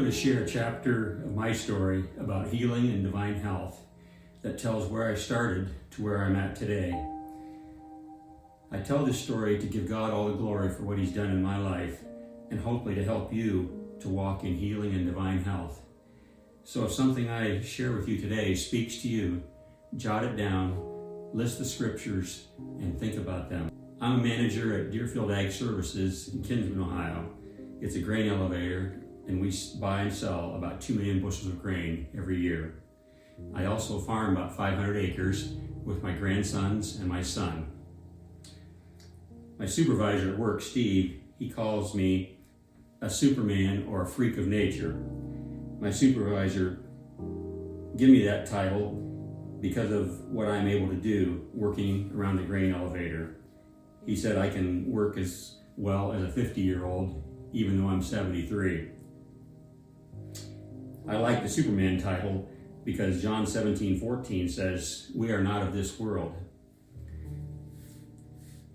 to share a chapter of my story about healing and divine health that tells where I started to where I'm at today. I tell this story to give God all the glory for what He's done in my life and hopefully to help you to walk in healing and divine health. So if something I share with you today speaks to you, jot it down, list the scriptures, and think about them. I'm a manager at Deerfield Ag Services in Kinsman, Ohio. It's a grain elevator, and we buy and sell about 2 million bushels of grain every year. I also farm about 500 acres with my grandsons and my son. My supervisor at work, Steve, he calls me a superman or a freak of nature. My supervisor gave me that title because of what I'm able to do working around the grain elevator. He said I can work as well as a 50-year-old, even though I'm 73. I like the Superman title because John 17:14 says, "We are not of this world."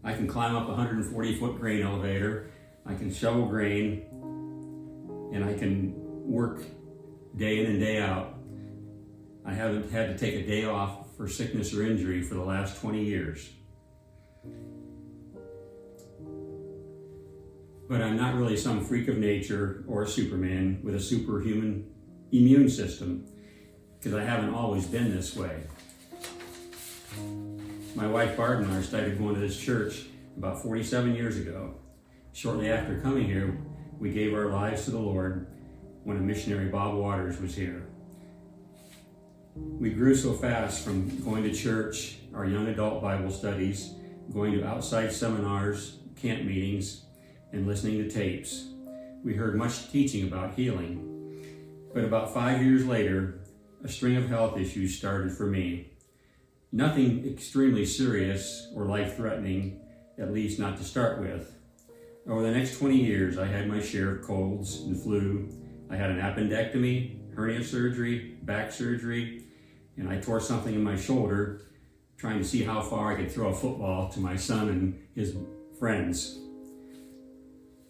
I can climb up a 140-foot grain elevator, I can shovel grain, and I can work day in and day out. I haven't had to take a day off for sickness or injury for the last 20 years. But I'm not really some freak of nature or a Superman with a superhuman immune system, because I haven't always been this way. My wife Barb and I started going to this church about 47 years ago. Shortly after coming here, we gave our lives to the Lord when a missionary, Bob Waters, was here. We grew so fast from going to church, our young adult Bible studies, going to outside seminars, camp meetings, and listening to tapes. We heard much teaching about healing. But about 5 years later, a string of health issues started for me. Nothing extremely serious or life-threatening, at least not to start with. Over the next 20 years, I had my share of colds and flu. I had an appendectomy, hernia surgery, back surgery, and I tore something in my shoulder trying to see how far I could throw a football to my son and his friends.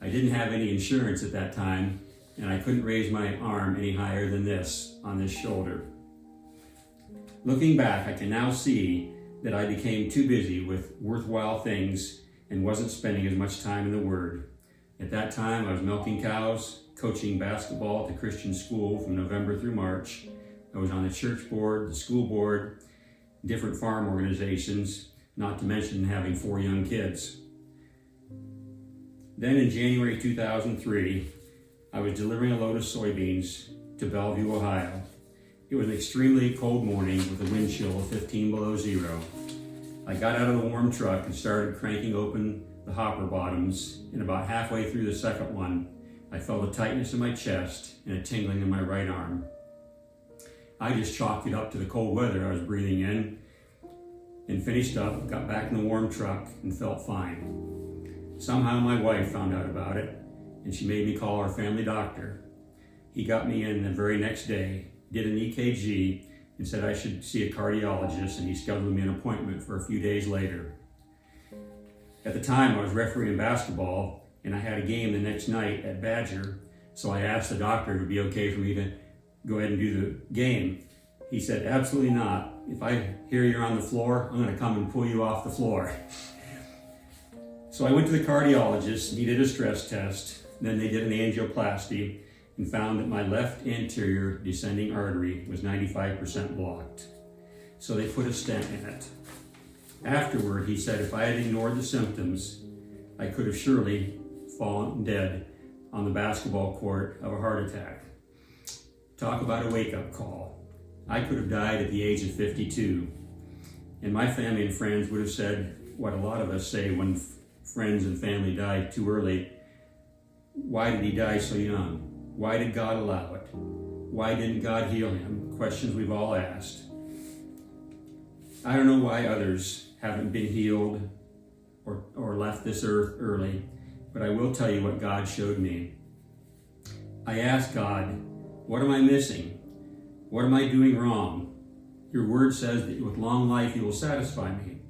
I didn't have any insurance at that time, and I couldn't raise my arm any higher than this on this shoulder. Looking back, I can now see that I became too busy with worthwhile things and wasn't spending as much time in the Word. At that time, I was milking cows, coaching basketball at the Christian school from November through March. I was on the church board, the school board, different farm organizations, not to mention having 4 young kids. Then in January 2003, I was delivering a load of soybeans to Bellevue, Ohio. It was an extremely cold morning with a wind chill of 15 below zero. I got out of the warm truck and started cranking open the hopper bottoms, and about halfway through the second one, I felt a tightness in my chest and a tingling in my right arm. I just chalked it up to the cold weather I was breathing in and finished up, got back in the warm truck, and felt fine. Somehow my wife found out about it, and she made me call our family doctor. He got me in the very next day, did an EKG, and said I should see a cardiologist, and he scheduled me an appointment for a few days later. At the time, I was refereeing basketball, and I had a game the next night at Badger, so I asked the doctor if it would be okay for me to go ahead and do the game. He said, "Absolutely not. If I hear you're on the floor, I'm going to come and pull you off the floor." So I went to the cardiologist, and he did a stress test. Then they did an angioplasty and found that my left anterior descending artery was 95% blocked. So they put a stent in it. Afterward, he said if I had ignored the symptoms, I could have surely fallen dead on the basketball court of a heart attack. Talk about a wake-up call. I could have died at the age of 52. And my family and friends would have said what a lot of us say when friends and family die too early. Why did he die so young? Why did God allow it? Why didn't God heal him? Questions we've all asked. I don't know why others haven't been healed or left this earth early, but I will tell you what God showed me. I asked God, what am I missing? What am I doing wrong? Your word says that with long life you will satisfy me.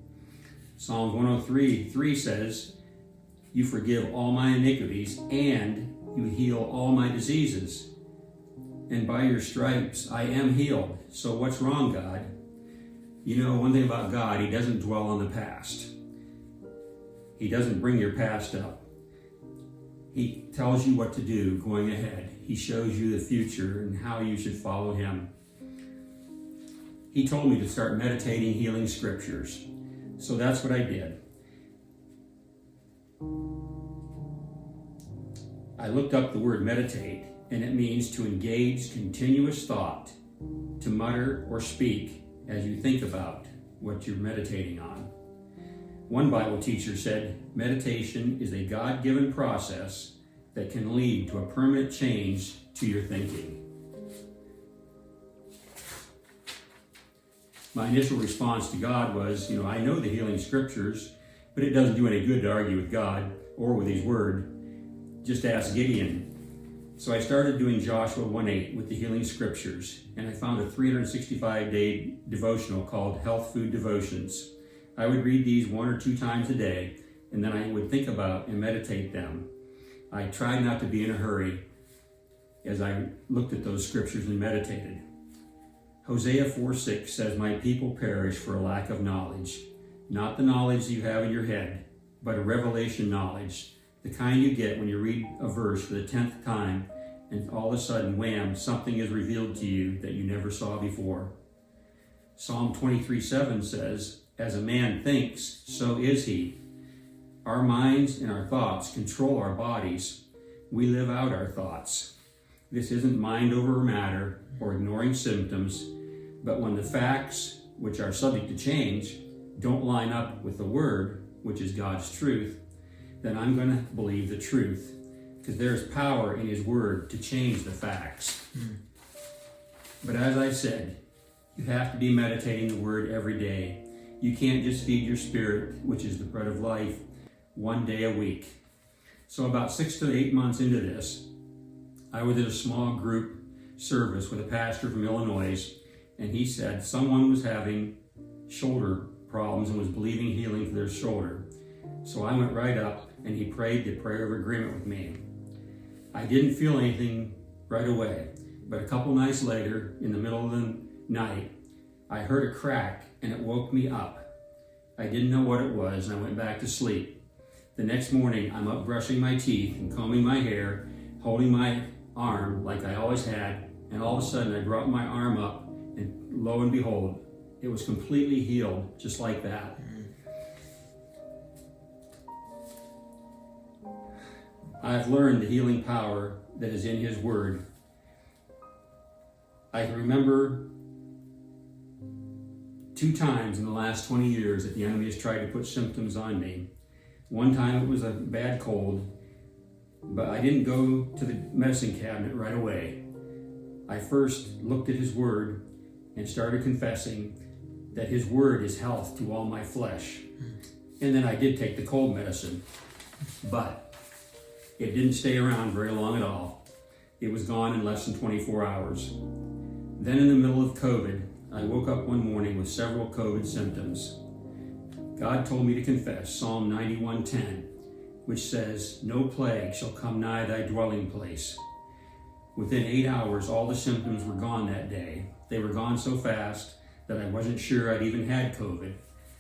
Psalms 103:3 says, you forgive all my iniquities and you heal all my diseases. and by your stripes I am healed. So what's wrong, God? You know, one thing about God, he doesn't dwell on the past. He doesn't bring your past up. He tells you what to do going ahead. He shows you the future and how you should follow him. He told me to start meditating healing scriptures. So that's what I did. I looked up the word meditate, and it means to engage continuous thought, to mutter or speak as you think about what you're meditating on. One Bible teacher said, meditation is a God-given process that can lead to a permanent change to your thinking. My initial response to God was, I know the healing scriptures, but it doesn't do any good to argue with God or with his word. Just ask Gideon. So I started doing Joshua 1:8 with the healing scriptures, and I found a 365-day devotional called Health Food Devotions. I would read these 1 or 2 times a day, and then I would think about and meditate them. I tried not to be in a hurry as I looked at those scriptures and meditated. Hosea 4:6 says, "My people perish for a lack of knowledge." Not the knowledge you have in your head, but a revelation knowledge, the kind you get when you read a verse for the 10th time and all of a sudden, wham, something is revealed to you that you never saw before. Psalm 23:7 says, "As a man thinks, so is he." Our minds and our thoughts control our bodies. We live out our thoughts. This isn't mind over matter or ignoring symptoms, but when the facts, which are subject to change, don't line up with the word, which is God's truth, then I'm going to believe the truth, because there's power in his word to change the facts. But as I said, you have to be meditating the word every day. You can't just feed your spirit, which is the bread of life, 1 day a week. So about 6 to 8 months into this, I was at a small group service with a pastor from Illinois, and he said someone was having shoulder problems and was believing healing for their shoulder. So I went right up and he prayed the prayer of agreement with me. I didn't feel anything right away, but a couple nights later, in the middle of the night, I heard a crack and it woke me up. I didn't know what it was and I went back to sleep. The next morning, I'm up brushing my teeth and combing my hair, holding my arm like I always had, and all of a sudden I brought my arm up and lo and behold, it was completely healed just like that. I've learned the healing power that is in his word. I can remember 2 times in the last 20 years that the enemy has tried to put symptoms on me. One time it was a bad cold, but I didn't go to the medicine cabinet right away. I first looked at his word and started confessing that his word is health to all my flesh. And then I did take the cold medicine, but it didn't stay around very long at all. It was gone in less than 24 hours. Then in the middle of COVID, I woke up one morning with several COVID symptoms. God told me to confess Psalm 91:10, which says, "No plague shall come nigh thy dwelling place." Within 8 hours, all the symptoms were gone that day. They were gone so fast that I wasn't sure I'd even had COVID.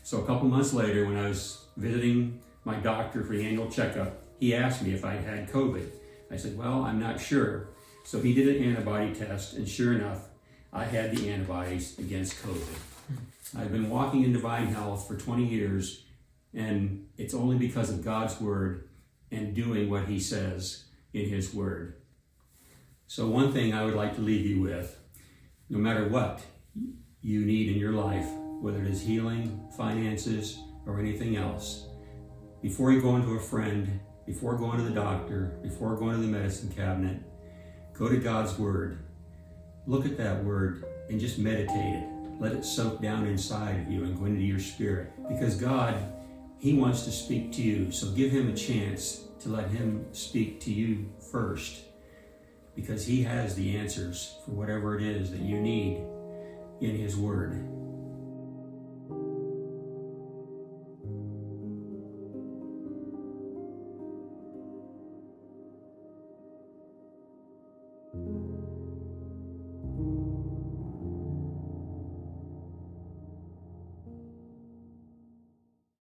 So a couple months later, when I was visiting my doctor for the annual checkup, he asked me if I'd had COVID. I said, well, I'm not sure. So he did an antibody test, and sure enough, I had the antibodies against COVID. I've been walking in divine health for 20 years, and it's only because of God's word and doing what he says in his word. So one thing I would like to leave you with, no matter what you need in your life, whether it is healing, finances, or anything else, before you go into a friend, before going to the doctor, before going to the medicine cabinet, go to God's word. Look at that word and just meditate it. Let it soak down inside of you and go into your spirit. Because God, he wants to speak to you. So give him a chance to let him speak to you first. Because he has the answers for whatever it is that you need in his word.